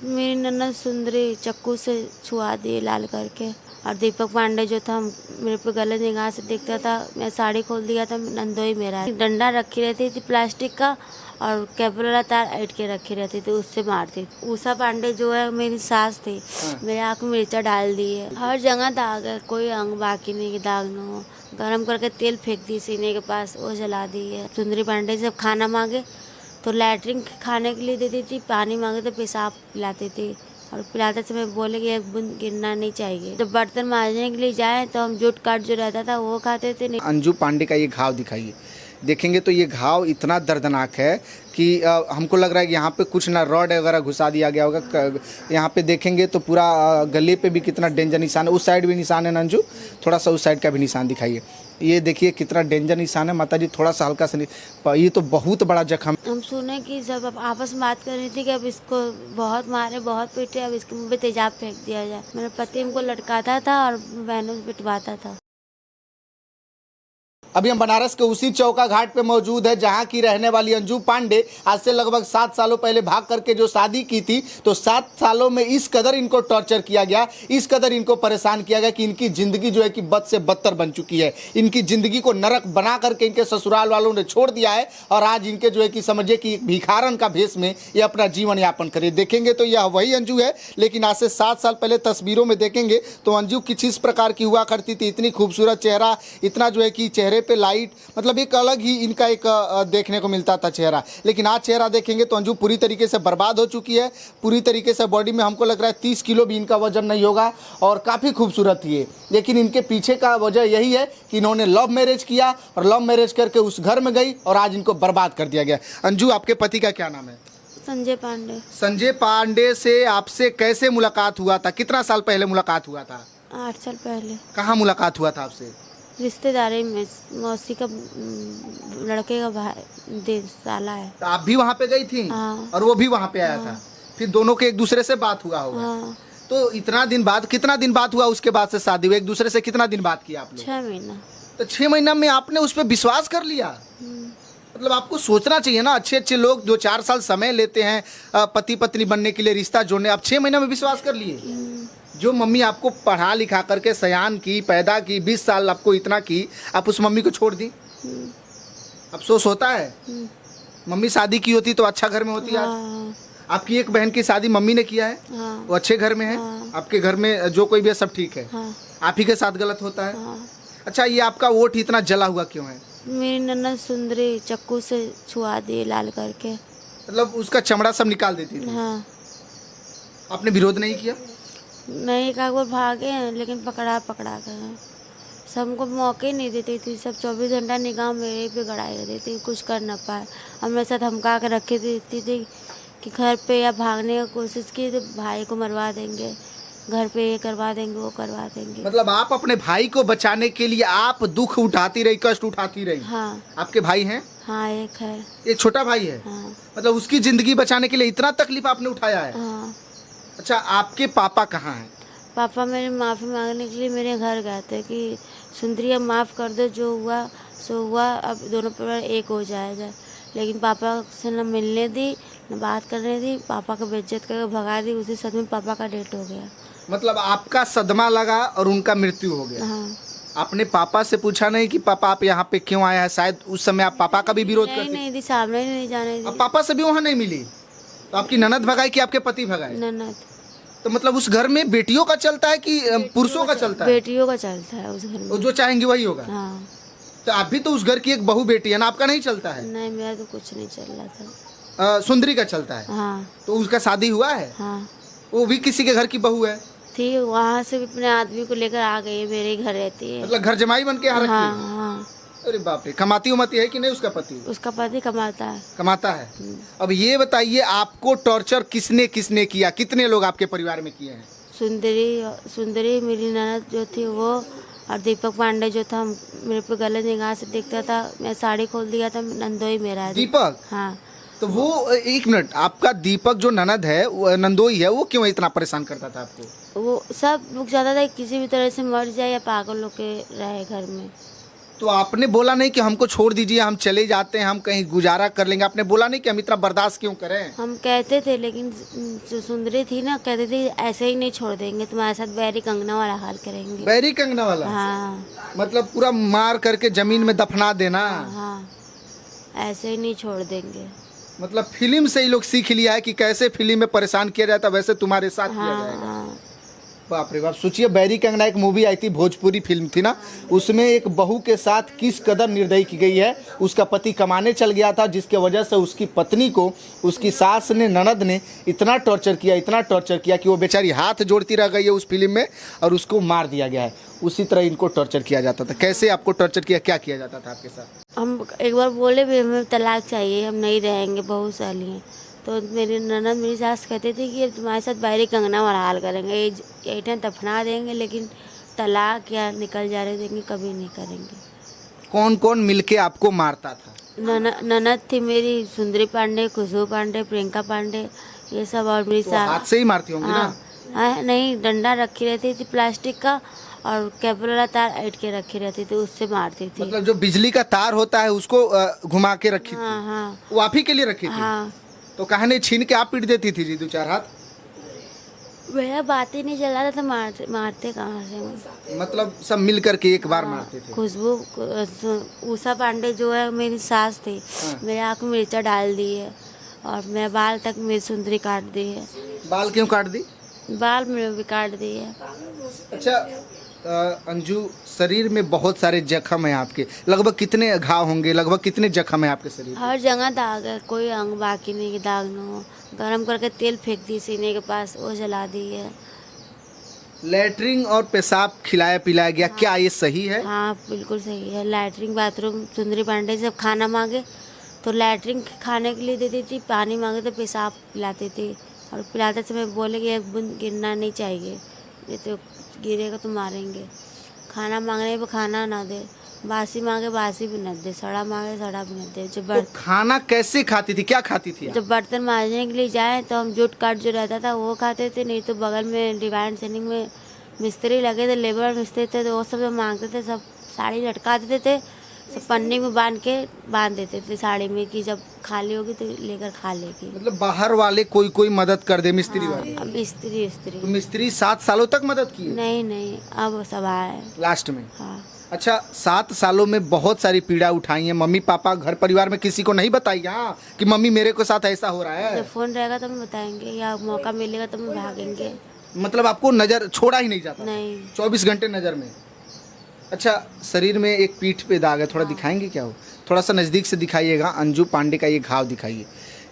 मेरी नन्ना सुंदरी चाकू से छुआ दिए लाल करके। और दीपक पांडे जो था मेरे पे गलत निगाह से देखता था। मैं साड़ी खोल दिया था, नंदोई मेरा डंडा रखी रहती थी प्लास्टिक का और केबल वाला तार ऐट के रखी रहती थी, उससे मारती थी। उषा पांडे जो है मेरी सास थी, मेरे आँख में मिर्चा डाल दी है। हर जगह दाग है, कोई अंग बाकी नहीं कि दाग न हो। गरम करके तेल फेंक दी सीने के पास, वो जला दी है। सुंदरी पांडे जब खाना मांगे तो लैट्रिन खाने के लिए देती थी, पानी मांगे तो पेशाब पिलाती थी। और पिलाते समय बोले कि एक बूंद गिरना नहीं चाहिए। जब बर्तन मांजने के लिए जाए तो हम जूट काट जो रहता था वो खाते थे। अंजू पांडे का ये घाव दिखाइए, देखेंगे तो ये घाव इतना दर्दनाक है कि हमको लग रहा है कि यहाँ पे कुछ ना रॉड वगैरह घुसा दिया गया होगा। यहाँ पे देखेंगे तो पूरा गले पे भी कितना डेंजर निशान है। उस साइड भी निशान है अंजू, थोड़ा सा उस साइड का भी निशान दिखाइए। ये देखिए कितना डेंजर निशान है माता जी, थोड़ा सा हल्का सा ये तो बहुत बड़ा जख्म। हम सुने कि जब अब आपस में बात कर रही थी कि अब इसको बहुत मारे बहुत पीटे, अब इसके मुँह पे तेजाब फेंक दिया जाए। मेरा पति हमको लटकाता था और बहनों से पिटवाता था। अभी हम बनारस के उसी चौका घाट पे मौजूद है जहां की रहने वाली अंजू पांडे आज से लगभग 7 सालों पहले भाग करके जो शादी की थी, तो 7 सालों में इस कदर इनको टॉर्चर किया गया, इस कदर इनको परेशान किया गया कि इनकी जिंदगी जो है कि बद से बदतर बन चुकी है। इनकी जिंदगी को नरक बना करके इनके ससुराल वालों ने छोड़ दिया है और आज इनके जो है कि समझिए कि भिखारन का भेष में ये अपना जीवन यापन करे। देखेंगे तो यह वही अंजू है, लेकिन आज से 7 साल पहले तस्वीरों में देखेंगे तो अंजू किस इस प्रकार की हुआ करती थी। इतनी खूबसूरत चेहरा, इतना जो है कि चेहरे पे लाइट, मतलब एक अलग ही इनका एक देखने को मिलता था चेहरा। लेकिन आज चेहरा देखेंगे तो अंजू पूरी तरीके से बर्बाद हो चुकी है। पूरी तरीके से बॉडी में हमको लग रहा है 30 किलो भी इनका वजन नहीं होगा और काफ़ी खूबसूरत थी ये। लेकिन इनके पीछे का वजह यही है कि इन्होंने लव मैरिज किया और लव मैरिज करके उस घर में गई और आज इनको बर्बाद कर दिया गया। अंजू, आपके पति का क्या नाम है? संजय पांडे। संजय पांडे से आपसे कैसे मुलाकात हुआ था? कितना साल पहले मुलाकात हुआ था? 8 साल पहले। कहाँ मुलाकात हुआ था आपसे? रिश्तेदारी में, मौसी का लड़के का भाई साला है। तो आप भी वहाँ पे गई थी? हाँ। और वो भी वहाँ पे आया था? फिर दोनों के एक दूसरे से बात हुआ होगा? हाँ। तो इतना दिन बाद, कितना दिन बाद हुआ उसके बाद से शादी हुई? एक दूसरे से कितना दिन बाद किया आप लोग? 6 महीना। तो 6 महीना में आपने उस पर विश्वास कर लिया? मतलब आपको सोचना चाहिए ना। अच्छे अच्छे लोग 2-4 साल समय लेते हैं पति पत्नी बनने के लिए, रिश्ता जोड़ने, आप 6 महीना में विश्वास कर लिए? जो मम्मी आपको पढ़ा लिखा करके सयान की, पैदा की, 20 साल आपको इतना की, आप उस मम्मी को छोड़ दी? अफसोस होता है? मम्मी शादी की होती तो अच्छा घर में होती आज। हाँ। आपकी एक बहन की शादी मम्मी ने किया है, हाँ। वो अच्छे घर में है। हाँ। आपके घर में जो कोई भी है सब ठीक है। हाँ। आप ही के साथ गलत होता है। हाँ। अच्छा, ये आपका वोट इतना जला हुआ क्यों है? मेरी नन्ना सुंदरी चाकू से छुआ दिए लाल करके। मतलब उसका चमड़ा सब निकाल देती थी? हाँ। आपने विरोध नहीं किया? नहीं, एक बार भागे हैं लेकिन पकड़ा गए। सबको मौके ही नहीं देती थी, सब 24 घंटा निगाह मेरे पे गड़ाई रहती थी, कुछ कर ना पाए। हमें साथ धमका के रखी देती थी कि घर पे या भागने की कोशिश की तो भाई को मरवा देंगे, घर पे ये करवा देंगे, वो करवा देंगे। मतलब आप अपने भाई को बचाने के लिए आप दुख उठाती रही, कष्ट उठाती रही? हाँ। आपके भाई हैं? हाँ, एक है। एक छोटा भाई है? हाँ। मतलब उसकी जिंदगी बचाने के लिए इतना तकलीफ आपने उठाया है? हाँ। अच्छा, आपके पापा कहाँ हैं? पापा मेरे माफ़ी मांगने के लिए मेरे घर गए थे कि सुंदरी अब माफ़ कर दो, जो हुआ सो हुआ, अब दोनों परिवार एक हो जाएगा। लेकिन पापा से न मिलने दी न बात करने दी, पापा को बेइज्जत करके भगा दी। उसी सदमे पापा का डेथ हो गया। मतलब आपका सदमा लगा और उनका मृत्यु हो गया। हाँ। आपने पापा से पूछा नहीं कि पापा आप यहाँ पे क्यों आए हैं? शायद उस समय आप पापा का भी विरोध करते? नहीं दी, सामने नहीं जाने दी। अब पापा से भी वहाँ नहीं मिली तो आपकी ननद भगाई कि आपके पति भगाए? ननद। तो मतलब उस घर में बेटियों का चलता है कि पुरुषों का चलता है? बेटियों का चलता है उस घर में। वो जो चाहेंगे वही होगा? हाँ। तो आप भी तो उस घर की एक बहू बेटी है ना, आपका नहीं चलता है? नहीं, मेरा तो कुछ नहीं चल रहा था। सुंदरी का चलता है? हाँ। तो उसका शादी हुआ है? हाँ। वो भी किसी के घर की बहू है? थी, वहाँ से भी अपने आदमी को लेकर आ गई, मेरे घर रहती है। मतलब घर जमाई बन के यहाँ रखी हाँ। है? हाँ। अरे बाप रे, कमाती उमाती है कि नहीं उसका पति? उसका पति कमाता है। कमाता है। अब ये बताइए, आपको टॉर्चर किसने किसने किया? कितने लोग आपके परिवार में किए हैं? सुंदरी मेरी ननद जो थी वो, और दीपक पांडे जो था मेरे पे गलत निगाह से देखता था। मैं साड़ी खोल दिया था, नंदोई मेरा है। दीपक? हाँ। तो वो, एक मिनट, आपका दीपक जो ननद है, वो नंदोई है, वो क्यों इतना परेशान करता था आपको? वो सब लोग चाहता था कि किसी भी तरह से मर जाए या पागल होके रहे घर में। तो आपने बोला नहीं कि हमको छोड़ दीजिए, हम चले जाते हैं, हम कहीं गुजारा कर लेंगे? आपने बोला नहीं कि हम इतना बर्दाश्त क्यों करें? हम कहते थे, लेकिन जो सुंदरी थी ना, कहती थी ऐसे ही नहीं छोड़ देंगे, तुम्हारे साथ बैरी कंगना वाला हाल करेंगे। बैरी कंगना वाला? हाँ मतलब पूरा मार करके जमीन में दफना देना? हाँ, ऐसे ही नहीं छोड़ देंगे। मतलब फिल्म से ही लोग सीख लिया है कि कैसे फिल्म में परेशान किया जाता, वैसे तुम्हारे साथ किया हाँ जाएगा। हाँ। बाप रे बाप। सोचिए, बैरी कंगना एक मूवी आई थी, भोजपुरी फिल्म थी ना, उसमें एक बहू के साथ किस कदर निर्दयी की गई है। उसका पति कमाने चल गया था, जिसके वजह से उसकी पत्नी को उसकी सास ने, ननद ने इतना टॉर्चर किया कि वो बेचारी हाथ जोड़ती रह गई है उस फिल्म में, और उसको मार दिया गया है। उसी तरह इनको टॉर्चर किया जाता था। कैसे आपको टॉर्चर किया, क्या किया जाता था आपके साथ? हम एक बार बोले भी हमें तलाक चाहिए, हम नहीं रहेंगे, बहुत साली हैं। तो मेरी ननद, मेरी सास कहते थे कि तुम्हारे साथ बैरी कंगना वाला हाल करेंगे, ये दफना देंगे, लेकिन तलाक या निकल जा रहे देंगे, कभी नहीं करेंगे। कौन कौन मिलके आपको मारता था? ननद थी मेरी, सुंदरी पांडे, खुशबू पांडे, प्रियंका पांडे, ये सब। और मेरी तो हाथ से ही मारती होंगी ना? हाँ, नहीं, डंडा रखी रहती थी प्लास्टिक का, और केबल वाला तार ऐट के रखी रहती थी, उससे मारती थी। मतलब जो बिजली का तार होता है उसको घुमा के रखी थी? हाँ हाँ वो आप ही के लिए रखी थी? हाँ। तो कहा नहीं छीन के आप पीट देती थी जी 2-4 हाथ? मेरा बात ही नहीं चल रहा था, तो मारते कहाँ से? मतलब सब मिल करके एक बार मारते थे? खुशबू, उषा पांडे जो है मेरी सास थी, मेरे आँख में मिर्चा डाल दी है, और मेरे बाल तक मेरी सुंदरी काट दी है। बाल क्यों काट दी? बाल मेरे भी काट दी है। अच्छा अंजू, शरीर में बहुत सारे जख्म हैं आपके, लगभग कितने घाव होंगे, लगभग कितने जख्म हैं आपके शरीर? हर जगह दाग है, कोई अंग बाकी नहीं कि दाग ना हो। गरम करके तेल फेंक दी सीने के पास, वो जला दी है। लैटरिन और पेशाब खिलाया पिलाया गया, क्या ये सही है? हाँ बिल्कुल सही है। लैटरिन बाथरूम सुंदरी पांडे जब खाना मांगे तो लैटरिन खाने के लिए देती थी, पानी मांगे तो पेशाब पिलाती थी, और पिलाते समय बोले कि एक बूंद गिरना नहीं चाहिए, ये तो गिरेगा तो मारेंगे। खाना मांगने पे खाना ना दे, बासी मांगे बासी भी न दे, सड़ा मांगे सड़ा भी न दे। तो खाना कैसे खाती थी, क्या खाती थी? जब बर्तन मांजने के लिए जाए तो हम जूट काट जो रहता था वो खाते थे, नहीं तो बगल में डिवाइन सेनिंग में मिस्त्री लगे थे, लेबर मिस्त्री थे, तो वो सब जब मांगते थे सब साड़ी लटका देते थे, सब पन्नी में बांध देते थे साड़ी में, कि जब खाली होगी तो लेकर खा लेगी। मतलब बाहर वाले कोई मदद कर दे, मिस्त्री वाले? अब मिस्त्री तो मिस्त्री 7 सालों तक मदद की? नहीं, अब सब आए लास्ट में। हाँ। अच्छा, 7 सालों में बहुत सारी पीड़ा उठाई है, मम्मी पापा घर परिवार में किसी को नहीं बताई हाँ कि मम्मी मेरे को साथ ऐसा हो रहा है? जब फोन रहेगा तो हम बताएंगे, या मौका मिलेगा तो हम भागेंगे। मतलब आपको नजर छोड़ा ही नहीं जाता? नहीं। 24 घंटे नजर में? अच्छा, शरीर में एक पीठ पे दाग है, थोड़ा दिखाएंगे क्या हो? थोड़ा सा नज़दीक से दिखाइएगा। अंजू पांडे का ये घाव दिखाइए।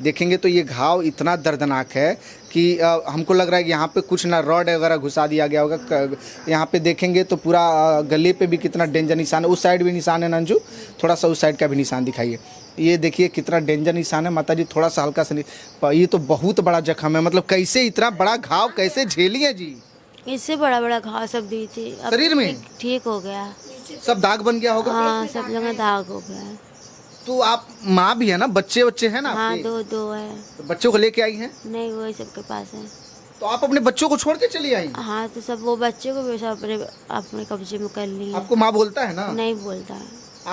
देखेंगे तो ये घाव इतना दर्दनाक है कि हमको लग रहा है कि यहाँ पे कुछ ना रॉड वगैरह घुसा दिया गया होगा। यहाँ पे देखेंगे तो पूरा गले पे भी कितना डेंजर निशान है, उस साइड भी निशान है ना अंजू? थोड़ा सा उस साइड का भी निशान दिखाइए। ये देखिए कितना डेंजर निशान है। माता जी थोड़ा सा हल्का सा, ये तो बहुत बड़ा जख्म है। मतलब कैसे इतना बड़ा घाव कैसे झेली है जी? इससे बड़ा घाव सब दी थी, अब शरीर में ठीक हो गया, सब दाग बन गया होगा? हाँ सब जगह दाग हो गया है। तो आप माँ भी है ना, बच्चे हैं ना हाँ आपके? दो है। तो बच्चों को लेके आई हैं? नहीं, वही सबके पास है। तो आप अपने बच्चों को छोड़ के चली आई? हाँ, तो सब वो बच्चे को भी सब अपने कब्जे में कर ली है। आपको माँ बोलता है ना? नहीं बोलता है।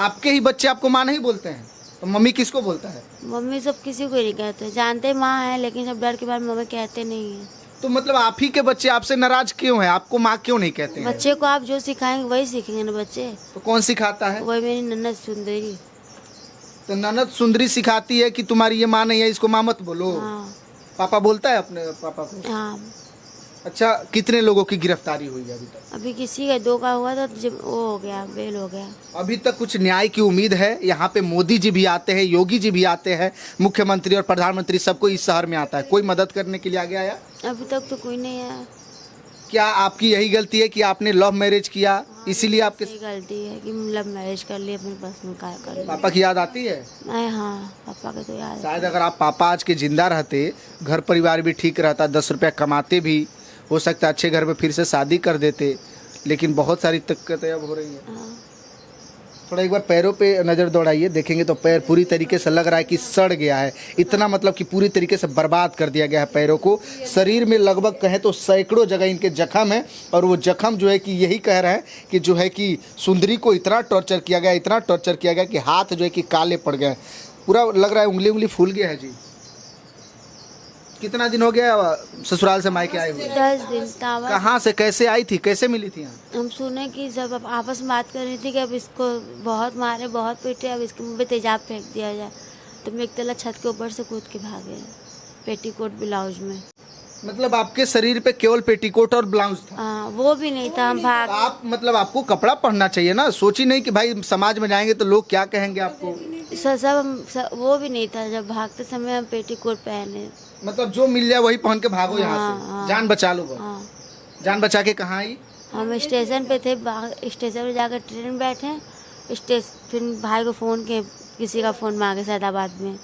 आपके ही बच्चे आपको माँ नहीं बोलते हैं, तो मम्मी किसको बोलता है? मम्मी सब किसी को नहीं कहते, जानते माँ है, लेकिन सब डर के बाद मम्मी कहते नहीं है। तो मतलब आप ही के बच्चे आपसे नाराज क्यों हैं? आपको माँ क्यों नहीं कहते हैं? बच्चे को आप जो सिखाएंगे वही सीखेंगे ना बच्चे। तो कौन सिखाता है? वही मेरी नन्नत सुंदरी। तो ननद सुंदरी सिखाती है कि तुम्हारी ये माँ नहीं है, इसको माँ मत बोलो। हाँ। पापा बोलता है अपने पापा को? हाँ। अच्छा, कितने लोगों की गिरफ्तारी हुई है अभी तक? अभी किसी का 2 का हुआ था, वो हो गया, बेल हो गया। अभी तक कुछ न्याय की उम्मीद है? यहाँ पे मोदी जी भी आते हैं, योगी जी भी आते हैं, मुख्यमंत्री और प्रधानमंत्री सबको इस शहर में आता है, कोई मदद करने के लिए आगे आया? अभी तक तो कोई नहीं आया। क्या आपकी यही गलती है कि आपने लव मैरिज किया, इसीलिए आपके यही गलती है कि लव मैरिज कर लिए, अपने पास में क्या कर लिया। पापा की याद आती है? नहीं, हाँ पापा के तो याद है। शायद अगर आप पापा आज के जिंदा रहते, घर परिवार भी ठीक रहता, 10 रुपया कमाते भी, हो सकता है अच्छे घर में फिर से शादी कर देते, लेकिन बहुत सारी दिक्कतें अब हो रही हैं। हाँ। थोड़ा एक बार पैरों पे नज़र दौड़ाइए, देखेंगे तो पैर पूरी तरीके से लग रहा है कि सड़ गया है। इतना मतलब कि पूरी तरीके से बर्बाद कर दिया गया है पैरों को। शरीर में लगभग कहें तो सैकड़ों जगह इनके जख्म है, और वो जख्म जो है कि यही कह रहे हैं कि जो है कि सुंदरी को इतना टॉर्चर किया गया, इतना टॉर्चर किया गया कि हाथ जो है कि काले पड़ गए। पूरा लग रहा है उंगली फूल गया है जी। कितना दिन हो गया ससुराल से मायके आए हुए? 10 दिन तावा। कहाँ से कैसे आई थी, कैसे मिली थी यहाँ? हम सुने कि जब अब आपस में बात कर रही थी कि अब इसको बहुत मारे, बहुत पीटे, अब इसके मुंह पे तेजाब फेंक दिया जाए, तो मैं एक तला छत के ऊपर से कूद के भागे, पेटीकोट ब्लाउज में। मतलब आपके शरीर पे केवल पेटीकोट और ब्लाउज था? हाँ, वो भी नहीं था। हम भाग आप मतलब आपको कपड़ा पहनना चाहिए ना, सोची नहीं कि भाई समाज में जाएंगे तो लोग क्या कहेंगे आपको? वो भी नहीं था। जब भागते समय हम पेटीकोट पहने। मतलब जो मिल जाए वही पहन के भागो यहाँ से, हाँ। जान बचा लो बस। हाँ, जान बचा के कहाँ आई? हम स्टेशन पे थे, स्टेशन पे जाकर ट्रेन बैठे, फिर भाई को फ़ोन के, किसी का फ़ोन मांगे सैदाबाद में,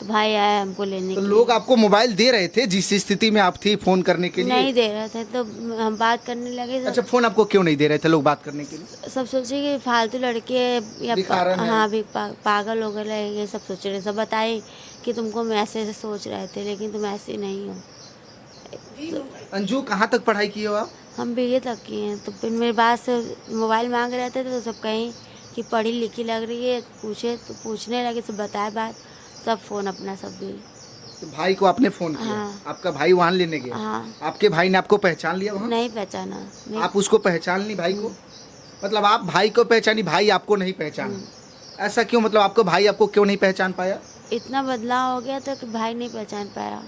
तो भाई आया हमको लेने तो के लोग आपको मोबाइल दे रहे थे जिस स्थिति में आप थी फोन करने के लिए। लिए? नहीं दे रहे थे, तो हम बात करने लगे। अच्छा, फोन आपको क्यों नहीं दे रहे थे लोग बात करने के लिए? सब सोचे कि फालतू लड़के या भिखारन है। हाँ भी पागल हो गए, ये सब सोच रहे। सब बताए कि तुमको हम ऐसे सोच रहे थे, लेकिन तुम ऐसे नहीं हो। अंजू कहाँ तक पढ़ाई की हो आप? हम BA तक किए हैं। तो फिर मेरे पास मोबाइल मांग रहे थे, तो सब कहीं कि पढ़ी लिखी लग रही है, पूछे तो पूछने लगे, सब बताए बात, सब फ़ोन अपना सब भी। तो भाई को आपने फोन किया? हाँ। आपका भाई वहाँ लेने गया? हाँ। आपके भाई ने आपको पहचान लिया वहाँ? नहीं पहचाना। नहीं। आप उसको पहचान ली भाई को? मतलब आप भाई को पहचानी, भाई आपको नहीं पहचाना? ऐसा क्यों? मतलब आपको भाई आपको क्यों नहीं पहचान पाया? इतना बदलाव हो गया था कि भाई नहीं पहचान पाया।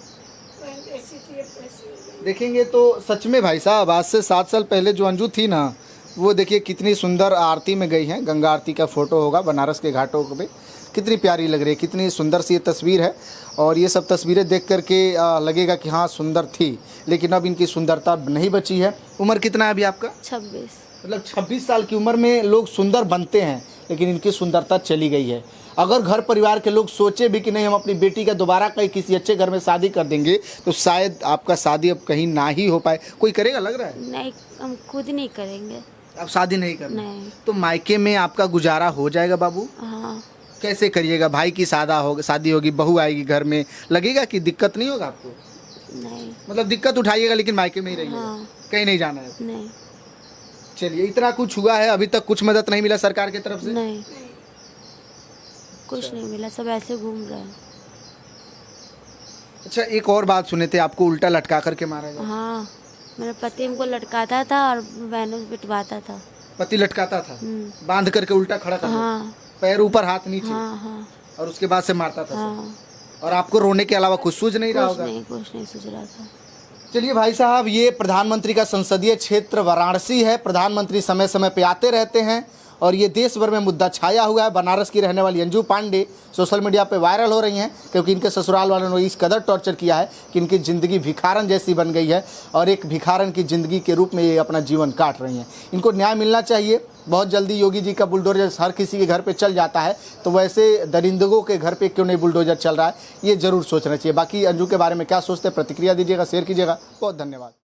देखेंगे तो सच में भाई साहब, आज से 7 साल पहले जो अंजू थी ना, वो देखिए कितनी सुंदर आरती में गई हैं। गंगा आरती का फ़ोटो होगा बनारस के घाटों पे, कितनी प्यारी लग रही है, कितनी सुंदर सी ये तस्वीर है। और ये सब तस्वीरें देख करके लगेगा कि हाँ सुंदर थी, लेकिन अब इनकी सुंदरता नहीं बची है। उम्र कितना है अभी आपका? 26। मतलब 26 साल की उम्र में लोग सुंदर बनते हैं, लेकिन इनकी सुंदरता चली गई है। अगर घर परिवार के लोग सोचे भी कि नहीं हम अपनी बेटी का दोबारा कहीं किसी अच्छे घर में शादी कर देंगे, तो शायद आपका शादी अब कहीं ना ही हो पाए। कोई करेगा लग रहा है? नहीं, हम खुद नहीं करेंगे। अब शादी नहीं करना? नहीं। तो मायके में आपका गुजारा हो जाएगा बाबू? हाँ। कैसे करिएगा? भाई की शादी होगी, बहू आएगी घर में, लगेगा कि दिक्कत नहीं होगा आपको? नहीं। मतलब दिक्कत उठाइएगा लेकिन मायके में ही रहिएगा? हाँ। कहीं नहीं जाना है? नहीं। चलिए, इतना कुछ हुआ है, अभी तक कुछ मदद नहीं मिला सरकार की तरफ से? नहीं, कुछ नहीं मिला, सब ऐसे घूम रहे हैं। अच्छा, एक और बात सुने थे, आपको उल्टा लटका करके मारा गया? हाँ, मेरा पति हमको लटकाता था और बहनों से पिटवाता था। पति लटकाता था, बांध करके उल्टा खड़ा कर? हाँ। पैर ऊपर हाथ नीचे? हाँ हाँ। और उसके बाद से मारता था? हाँ। और आपको रोने के अलावा कुछ सूझ नहीं रहा होगा? कुछ नहीं सूझ रहा था। चलिए भाई साहब, ये प्रधानमंत्री का संसदीय क्षेत्र वाराणसी है। प्रधानमंत्री समय समय पे आते रहते हैं और ये देश भर में मुद्दा छाया हुआ है। बनारस की रहने वाली अंजू पांडे सोशल मीडिया पे वायरल हो रही हैं, क्योंकि इनके ससुराल वालों ने इस कदर टॉर्चर किया है कि इनकी ज़िंदगी भिखारन जैसी बन गई है, और एक भिखारन की ज़िंदगी के रूप में ये अपना जीवन काट रही हैं। इनको न्याय मिलना चाहिए। बहुत जल्दी योगी जी का बुलडोजर हर किसी के घर पे चल जाता है, तो वैसे दरिंदों के घर पे क्यों नहीं बुलडोजर चल रहा है, ये ज़रूर सोचना चाहिए। बाकी अंजू के बारे में क्या सोचते हैं, प्रतिक्रिया दीजिएगा, शेयर कीजिएगा। बहुत धन्यवाद।